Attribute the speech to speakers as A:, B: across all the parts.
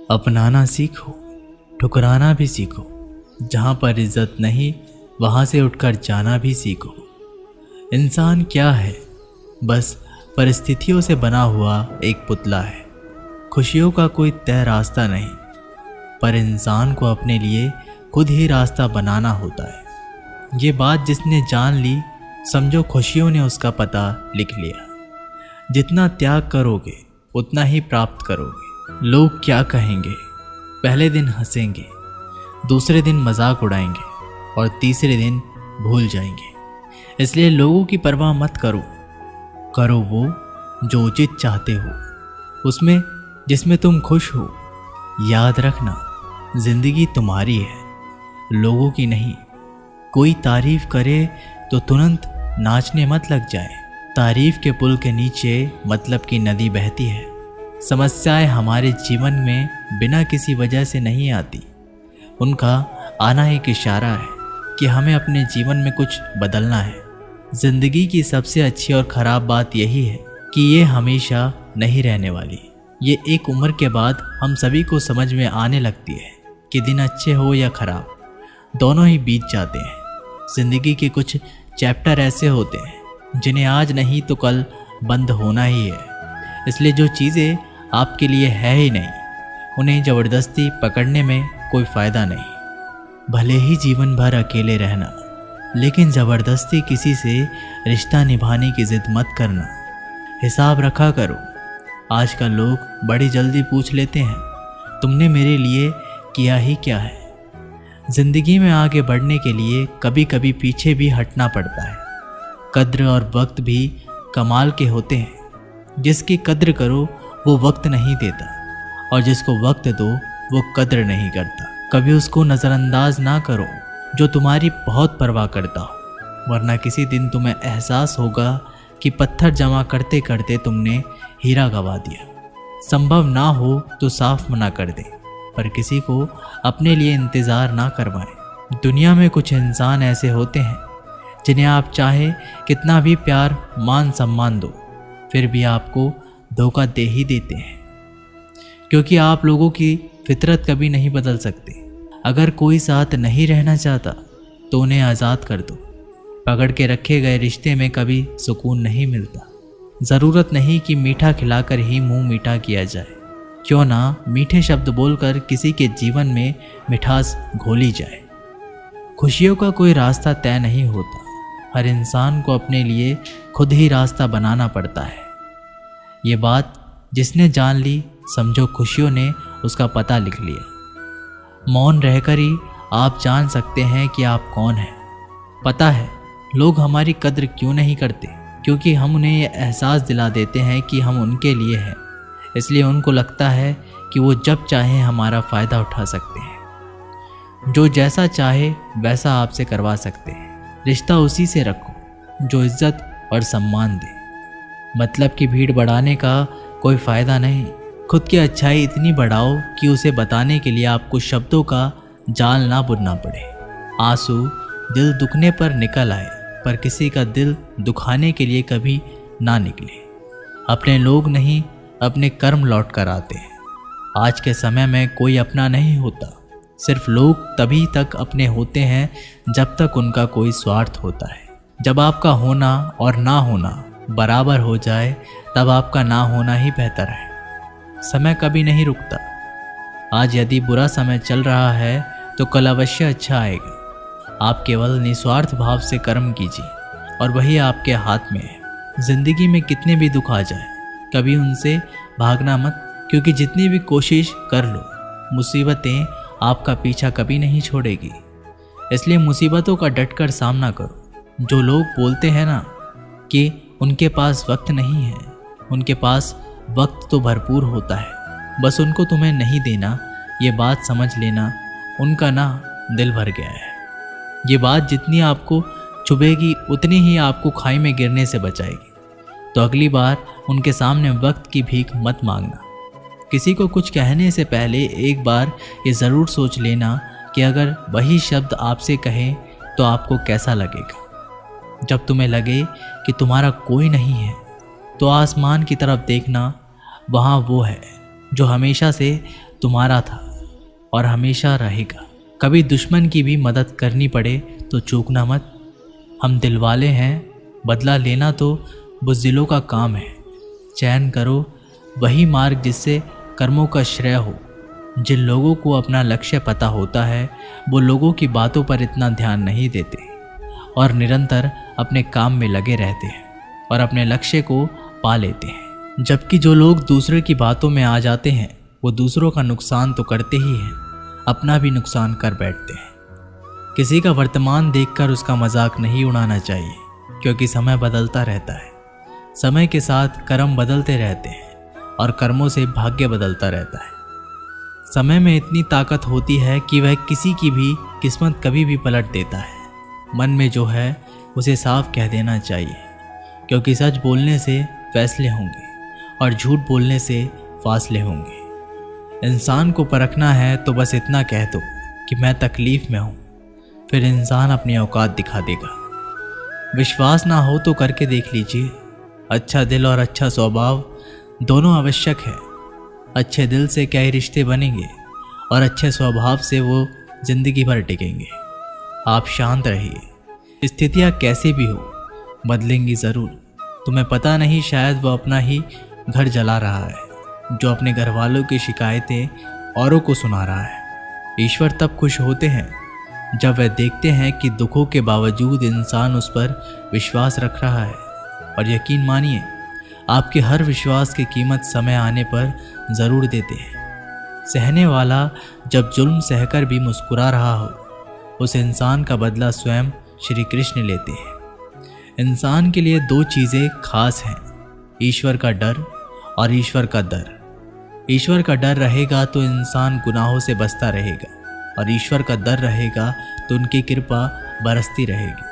A: अपनाना सीखो, ठुकराना भी सीखो। जहाँ पर इज्जत नहीं वहाँ से उठकर जाना भी सीखो। इंसान क्या है? बस परिस्थितियों से बना हुआ एक पुतला है। खुशियों का कोई तय रास्ता नहीं, पर इंसान को अपने लिए खुद ही रास्ता बनाना होता है। ये बात जिसने जान ली, समझो खुशियों ने उसका पता लिख लिया। जितना त्याग करोगे उतना ही प्राप्त करोगे। लोग क्या कहेंगे? पहले दिन हंसेंगे, दूसरे दिन मजाक उड़ाएंगे और तीसरे दिन भूल जाएंगे। इसलिए लोगों की परवाह मत करो। करो वो जो उचित चाहते हो, उसमें जिसमें तुम खुश हो। याद रखना, जिंदगी तुम्हारी है, लोगों की नहीं। कोई तारीफ करे तो तुरंत नाचने मत लग जाए। तारीफ के पुल के नीचे मतलब की नदी बहती है। समस्याएं हमारे जीवन में बिना किसी वजह से नहीं आती। उनका आना एक इशारा है कि हमें अपने जीवन में कुछ बदलना है। जिंदगी की सबसे अच्छी और ख़राब बात यही है कि ये हमेशा नहीं रहने वाली। ये एक उम्र के बाद हम सभी को समझ में आने लगती है कि दिन अच्छे हो या ख़राब, दोनों ही बीत जाते हैं। ज़िंदगी के कुछ चैप्टर ऐसे होते हैं जिन्हें आज नहीं तो कल बंद होना ही है। इसलिए जो चीज़ें आपके लिए है ही नहीं, उन्हें ज़बरदस्ती पकड़ने में कोई फ़ायदा नहीं। भले ही जीवन भर अकेले रहना, लेकिन ज़बरदस्ती किसी से रिश्ता निभाने की ज़िद मत करना। हिसाब रखा करो। आजकल लोग बड़ी जल्दी पूछ लेते हैं, तुमने मेरे लिए किया ही क्या है। ज़िंदगी में आगे बढ़ने के लिए कभी कभी पीछे भी हटना पड़ता है। कद्र और वक्त भी कमाल के होते हैं। जिसकी कद्र करो वो वक्त नहीं देता, और जिसको वक्त दो वो कद्र नहीं करता। कभी उसको नज़रअंदाज ना करो जो तुम्हारी बहुत परवाह करता हो, वरना किसी दिन तुम्हें एहसास होगा कि पत्थर जमा करते करते तुमने हीरा गंवा दिया। संभव ना हो तो साफ मना कर दे, पर किसी को अपने लिए इंतज़ार ना करवाएं। दुनिया में कुछ इंसान ऐसे होते हैं जिन्हें आप चाहे कितना भी प्यार मान सम्मान दो, फिर भी आपको धोखा दे ही देते हैं, क्योंकि आप लोगों की फितरत कभी नहीं बदल सकते। अगर कोई साथ नहीं रहना चाहता तो उन्हें आज़ाद कर दो। पकड़ के रखे गए रिश्ते में कभी सुकून नहीं मिलता। ज़रूरत नहीं कि मीठा खिलाकर ही मुंह मीठा किया जाए। क्यों ना मीठे शब्द बोलकर किसी के जीवन में मिठास घोली जाए। खुशियों का कोई रास्ता तय नहीं होता। हर इंसान को अपने लिए खुद ही रास्ता बनाना पड़ता है। ये बात जिसने जान ली, समझो खुशियों ने उसका पता लिख लिया। मौन रहकर ही आप जान सकते हैं कि आप कौन हैं। पता है लोग हमारी कद्र क्यों नहीं करते? क्योंकि हम उन्हें यह एहसास दिला देते हैं कि हम उनके लिए हैं। इसलिए उनको लगता है कि वो जब चाहे हमारा फ़ायदा उठा सकते हैं, जो जैसा चाहे वैसा आपसे करवा सकते हैं। रिश्ता उसी से रखो जो इज्जत और सम्मान दे। मतलब की भीड़ बढ़ाने का कोई फ़ायदा नहीं। खुद की अच्छाई इतनी बढ़ाओ कि उसे बताने के लिए आपको शब्दों का जाल ना बुनना पड़े। आंसू दिल दुखने पर निकल आए, पर किसी का दिल दुखाने के लिए कभी ना निकले। अपने लोग नहीं, अपने कर्म लौट कर आते हैं। आज के समय में कोई अपना नहीं होता। सिर्फ लोग तभी तक अपने होते हैं जब तक उनका कोई स्वार्थ होता है। जब आपका होना और ना होना बराबर हो जाए, तब आपका ना होना ही बेहतर है। समय कभी नहीं रुकता। आज यदि बुरा समय चल रहा है तो कल अवश्य अच्छा आएगा। आप केवल निस्वार्थ भाव से कर्म कीजिए और वही आपके हाथ में है। जिंदगी में कितने भी दुख आ जाए, कभी उनसे भागना मत, क्योंकि जितनी भी कोशिश कर लो, मुसीबतें आपका पीछा कभी नहीं छोड़ेगी। इसलिए मुसीबतों का डटकर सामना करो। जो लोग बोलते हैं ना कि उनके पास वक्त नहीं है, उनके पास वक्त तो भरपूर होता है, बस उनको तुम्हें नहीं देना। ये बात समझ लेना, उनका ना दिल भर गया है। ये बात जितनी आपको चुभेगी उतनी ही आपको खाई में गिरने से बचाएगी। तो अगली बार उनके सामने वक्त की भीख मत मांगना। किसी को कुछ कहने से पहले एक बार ये ज़रूर सोच लेना कि अगर वही शब्द आपसे कहें तो आपको कैसा लगेगा। जब तुम्हें लगे कि तुम्हारा कोई नहीं है तो आसमान की तरफ देखना, वहाँ वो है जो हमेशा से तुम्हारा था और हमेशा रहेगा। कभी दुश्मन की भी मदद करनी पड़े तो चूकना मत। हम दिलवाले हैं, बदला लेना तो बुज़दिलों का काम है। चयन करो वही मार्ग जिससे कर्मों का श्रेय हो। जिन लोगों को अपना लक्ष्य पता होता है वो लोगों की बातों पर इतना ध्यान नहीं देते और निरंतर अपने काम में लगे रहते हैं और अपने लक्ष्य को पा लेते हैं। जबकि जो लोग दूसरे की बातों में आ जाते हैं वो दूसरों का नुकसान तो करते ही हैं, अपना भी नुकसान कर बैठते हैं। किसी का वर्तमान देखकर उसका मजाक नहीं उड़ाना चाहिए, क्योंकि समय बदलता रहता है। समय के साथ कर्म बदलते रहते हैं और कर्मों से भाग्य बदलता रहता है। समय में इतनी ताकत होती है कि वह किसी की भी किस्मत कभी भी पलट देता है। मन में जो है उसे साफ कह देना चाहिए, क्योंकि सच बोलने से फैसले होंगे और झूठ बोलने से फासले होंगे। इंसान को परखना है तो बस इतना कह दो कि मैं तकलीफ़ में हूँ, फिर इंसान अपनी औकात दिखा देगा। विश्वास ना हो तो करके देख लीजिए। अच्छा दिल और अच्छा स्वभाव दोनों आवश्यक है। अच्छे दिल से कई रिश्ते बनेंगे और अच्छे स्वभाव से वो जिंदगी भर टिकेंगे। आप शांत रहिए। स्थितियाँ कैसे भी हो बदलेंगी ज़रूर। तुम्हें पता नहीं, शायद वो अपना ही घर जला रहा है जो अपने घर वालों की शिकायतें औरों को सुना रहा है। ईश्वर तब खुश होते हैं जब वह देखते हैं कि दुखों के बावजूद इंसान उस पर विश्वास रख रहा है। और यकीन मानिए, आपके हर विश्वास की कीमत समय आने पर ज़रूर देते हैं। सहने वाला जब जुल्म सहकर भी मुस्कुरा रहा हो, उस इंसान का बदला स्वयं श्री कृष्ण लेते हैं। इंसान के लिए दो चीज़ें खास हैं, ईश्वर का डर और ईश्वर का दर। ईश्वर का डर रहेगा तो इंसान गुनाहों से बचता रहेगा और ईश्वर का दर रहेगा तो उनकी कृपा बरसती रहेगी।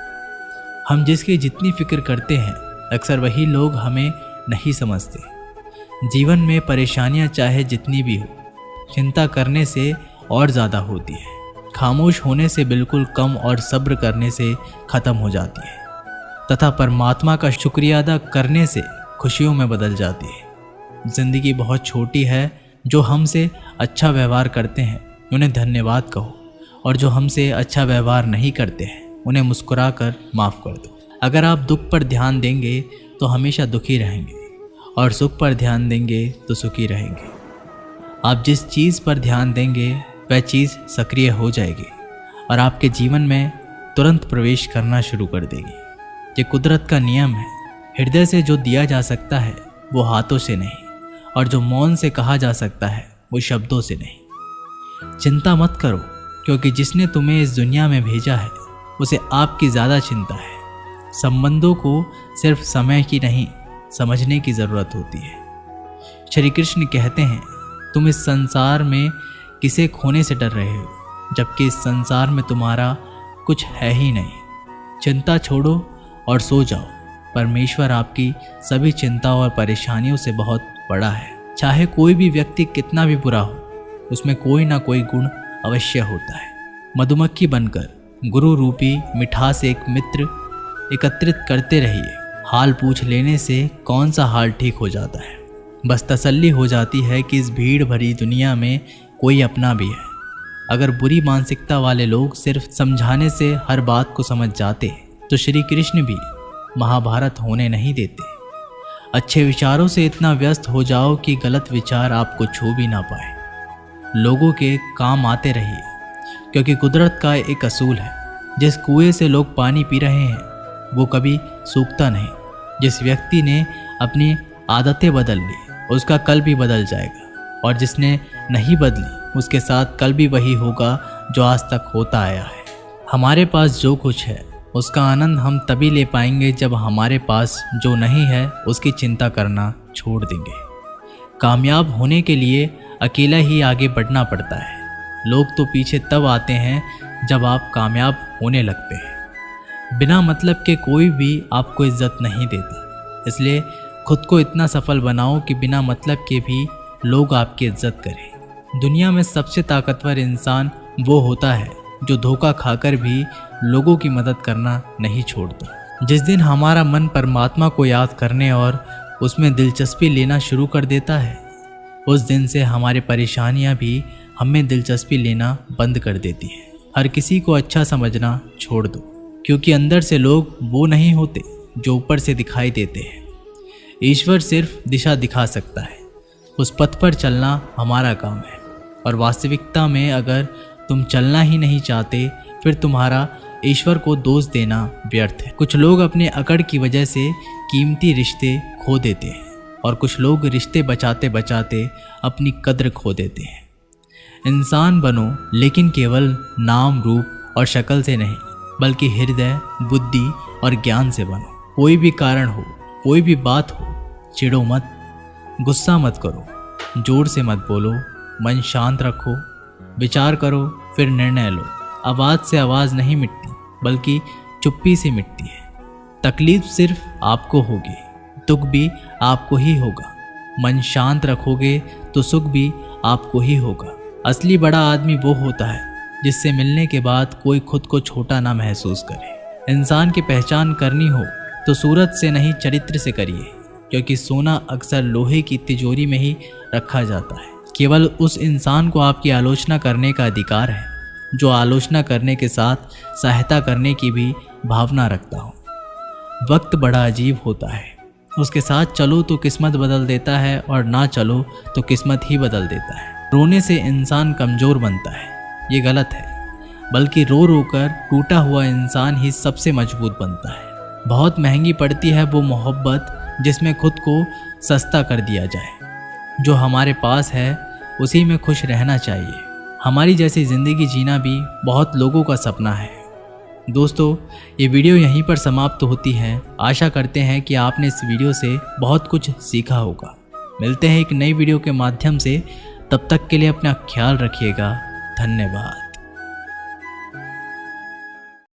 A: हम जिसकी जितनी फिक्र करते हैं अक्सर वही लोग हमें नहीं समझते। जीवन में परेशानियां चाहे जितनी भी हो, चिंता करने से और ज़्यादा होती है। खामोश होने से बिल्कुल कम और सब्र करने से ख़त्म हो जाती है तथा परमात्मा का शुक्रिया अदा करने से खुशियों में बदल जाती है। ज़िंदगी बहुत छोटी है। जो हमसे अच्छा व्यवहार करते हैं उन्हें धन्यवाद कहो और जो हमसे अच्छा व्यवहार नहीं करते हैं उन्हें मुस्कुरा कर माफ़ कर दो। अगर आप दुख पर ध्यान देंगे तो हमेशा दुखी रहेंगे और सुख पर ध्यान देंगे तो सुखी रहेंगे। आप जिस चीज़ पर ध्यान देंगे वह चीज़ सक्रिय हो जाएगी और आपके जीवन में तुरंत प्रवेश करना शुरू कर देगी। ये कुदरत का नियम है। हृदय से जो दिया जा सकता है वो हाथों से नहीं, और जो मौन से कहा जा सकता है वो शब्दों से नहीं। चिंता मत करो, क्योंकि जिसने तुम्हें इस दुनिया में भेजा है उसे आपकी ज़्यादा चिंता है। संबंधों को सिर्फ समय की नहीं, समझने की ज़रूरत होती है। श्री कृष्ण कहते हैं, तुम इस संसार में किसे खोने से डर रहे हो, जबकि इस संसार में तुम्हारा कुछ है ही नहीं। चिंता छोड़ो और सो जाओ। परमेश्वर आपकी सभी चिंताओं और परेशानियों से बहुत बड़ा है। चाहे कोई भी व्यक्ति कितना भी बुरा हो, उसमें कोई ना कोई गुण अवश्य होता है। मधुमक्खी बनकर गुरु रूपी मिठास एक मित्र एकत्रित करते रहिए। हाल पूछ लेने से कौन सा हाल ठीक हो जाता है। बस तसल्ली हो जाती है कि इस भीड़ भरी दुनिया में कोई अपना भी है। अगर बुरी मानसिकता वाले लोग सिर्फ समझाने से हर बात को समझ जाते तो श्री कृष्ण भी महाभारत होने नहीं देते। अच्छे विचारों से इतना व्यस्त हो जाओ कि गलत विचार आपको छू भी ना पाए। लोगों के काम आते रहिए, क्योंकि कुदरत का एक असूल है, जिस कुएं से लोग पानी पी रहे हैं वो कभी सूखता नहीं। जिस व्यक्ति ने अपनी आदतें बदल ली उसका कल भी बदल जाएगा, और जिसने नहीं बदली उसके साथ कल भी वही होगा जो आज तक होता आया है। हमारे पास जो कुछ है उसका आनंद हम तभी ले पाएंगे जब हमारे पास जो नहीं है उसकी चिंता करना छोड़ देंगे। कामयाब होने के लिए अकेला ही आगे बढ़ना पड़ता है। लोग तो पीछे तब आते हैं जब आप कामयाब होने लगते हैं। बिना मतलब के कोई भी आपको इज्जत नहीं देता, इसलिए खुद को इतना सफल बनाओ कि बिना मतलब के भी लोग आपकी इज्जत करें। दुनिया में सबसे ताकतवर इंसान वो होता है जो धोखा खाकर भी लोगों की मदद करना नहीं छोड़ता। जिस दिन हमारा मन परमात्मा को याद करने और उसमें दिलचस्पी लेना शुरू कर देता है, उस दिन से हमारी परेशानियां भी हमें दिलचस्पी लेना बंद कर देती हैं। हर किसी को अच्छा समझना छोड़ दो, क्योंकि अंदर से लोग वो नहीं होते जो ऊपर से दिखाई देते हैं। ईश्वर सिर्फ दिशा दिखा सकता है, उस पथ पर चलना हमारा काम है। और वास्तविकता में अगर तुम चलना ही नहीं चाहते, फिर तुम्हारा ईश्वर को दोष देना व्यर्थ है। कुछ लोग अपने अकड़ की वजह से कीमती रिश्ते खो देते हैं, और कुछ लोग रिश्ते बचाते बचाते अपनी कद्र खो देते हैं। इंसान बनो, लेकिन केवल नाम, रूप और शक्ल से नहीं, बल्कि हृदय, बुद्धि और ज्ञान से बनो। कोई भी कारण हो, कोई भी बात हो, चिढ़ो मत, गुस्सा मत करो, जोर से मत बोलो, मन शांत रखो, विचार करो, फिर निर्णय लो। आवाज़ से आवाज़ नहीं मिटती, बल्कि चुप्पी से मिटती है। तकलीफ सिर्फ आपको होगी, दुख भी आपको ही होगा। मन शांत रखोगे तो सुख भी आपको ही होगा। असली बड़ा आदमी वो होता है जिससे मिलने के बाद कोई खुद को छोटा ना महसूस करे। इंसान की पहचान करनी हो तो सूरत से नहीं, चरित्र से करिए, क्योंकि सोना अक्सर लोहे की तिजोरी में ही रखा जाता है। केवल उस इंसान को आपकी आलोचना करने का अधिकार है जो आलोचना करने के साथ सहायता करने की भी भावना रखता हो। वक्त बड़ा अजीब होता है, उसके साथ चलो तो किस्मत बदल देता है, और ना चलो तो किस्मत ही बदल देता है। रोने से इंसान कमज़ोर बनता है, ये गलत है, बल्कि रो रो कर टूटा हुआ इंसान ही सबसे मजबूत बनता है। बहुत महंगी पड़ती है वो मोहब्बत जिसमें खुद को सस्ता कर दिया जाए। जो हमारे पास है उसी में खुश रहना चाहिए। हमारी जैसी ज़िंदगी जीना भी बहुत लोगों का सपना है। दोस्तों, ये वीडियो यहीं पर समाप्त होती है। आशा करते हैं कि आपने इस वीडियो से बहुत कुछ सीखा होगा। मिलते हैं एक नई वीडियो के माध्यम से, तब तक के लिए अपना ख्याल रखिएगा। धन्यवाद।